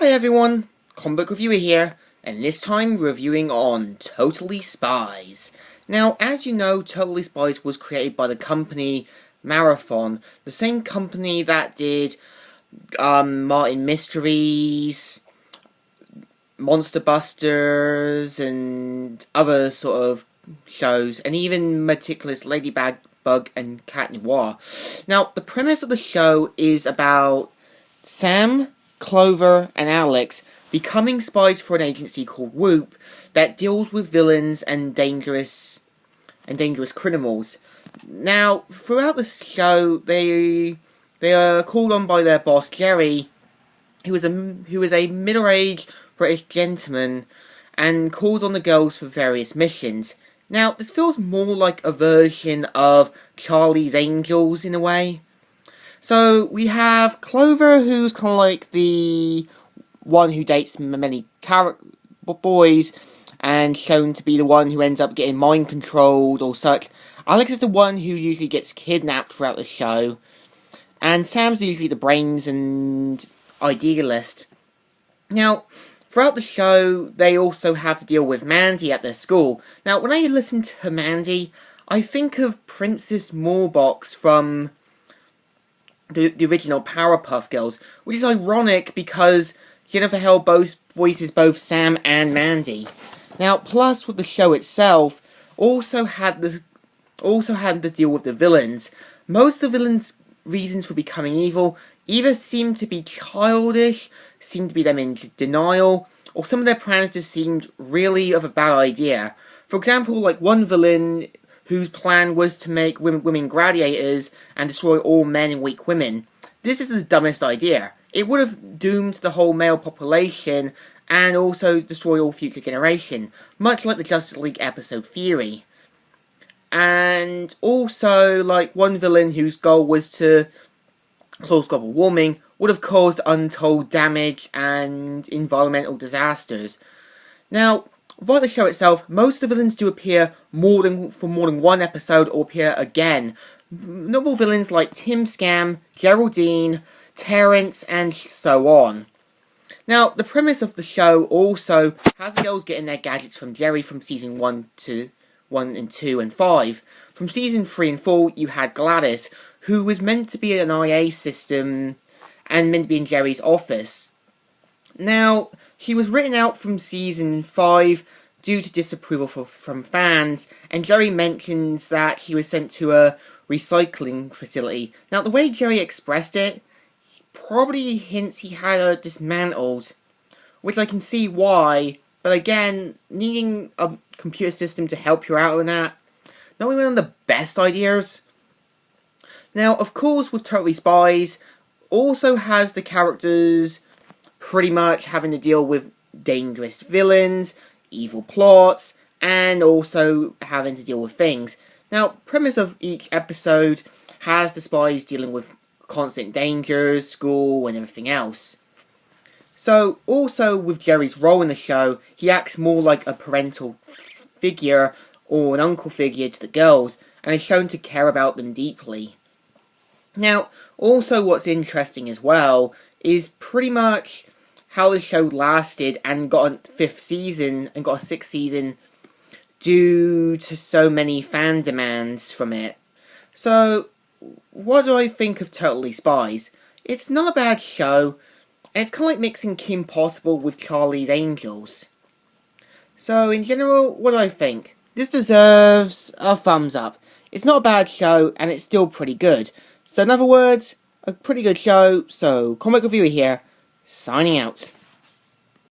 Hi everyone, comic book reviewer here, and this time reviewing on Totally Spies. Now, as you know, Totally Spies was created by the company Marathon, the same company that did Martin Mysteries, Monster Busters, and other sort of shows, and even Meticulous Ladybug and Cat Noir. Now, the premise of the show is about Sam, Clover, and Alex becoming spies for an agency called Whoop that deals with villains and dangerous criminals. Now, throughout the show, they are called on by their boss Jerry, who is a middle-aged British gentleman, and calls on the girls for various missions. Now, this feels more like a version of Charlie's Angels in a way. So, we have Clover, who's kind of like the one who dates many boys, and shown to be the one who ends up getting mind-controlled or such. Alex is the one who usually gets kidnapped throughout the show. And Sam's usually the brains and idealist. Now, throughout the show, they also have to deal with Mandy at their school. Now, when I listen to Mandy, I think of Princess Moorbox from the original Powerpuff Girls, which is ironic because Jennifer Hale voices both Sam and Mandy. Now, plus with the show itself, also had to deal with the villains. Most of the villains' reasons for becoming evil either seemed to be childish, seemed to be them in denial, or some of their plans just seemed really of a bad idea. For example, like one villain whose plan was to make women gladiators and destroy all men and weak women. This is the dumbest idea. It would have doomed the whole male population and also destroyed all future generation, much like the Justice League episode Fury. And also, like, one villain whose goal was to cause global warming would have caused untold damage and environmental disasters. Now, via the show itself, most of the villains do appear for more than one episode or appear again. Notable villains like Tim Scam, Geraldine, Terrence, and so on. Now, the premise of the show also has the girls getting their gadgets from Jerry from season 1 and 2 and 5. From season 3 and 4, you had Gladys, who was meant to be an IA system and meant to be in Jerry's office. Now, she was written out from season 5 due to disapproval from fans, and Jerry mentions that she was sent to a recycling facility. Now, the way Jerry expressed it probably hints he had her dismantled, which I can see why, but again, needing a computer system to help you out on that, not really one of the best ideas. Now, of course, with Totally Spies, also has the characters pretty much having to deal with dangerous villains, evil plots, and also having to deal with things. Now, premise of each episode has the spies dealing with constant dangers, school, and everything else. So, also with Jerry's role in the show, he acts more like a parental figure or an uncle figure to the girls, and is shown to care about them deeply. Now, also what's interesting as well is pretty much how the show lasted and got a 5th season and got a 6th season due to so many fan demands from it. So, what do I think of Totally Spies? It's not a bad show, and it's kind of like mixing Kim Possible with Charlie's Angels. So, in general, what do I think? This deserves a thumbs up. It's not a bad show, and it's still pretty good. So, in other words, a pretty good show. So, comic reviewer here, signing out.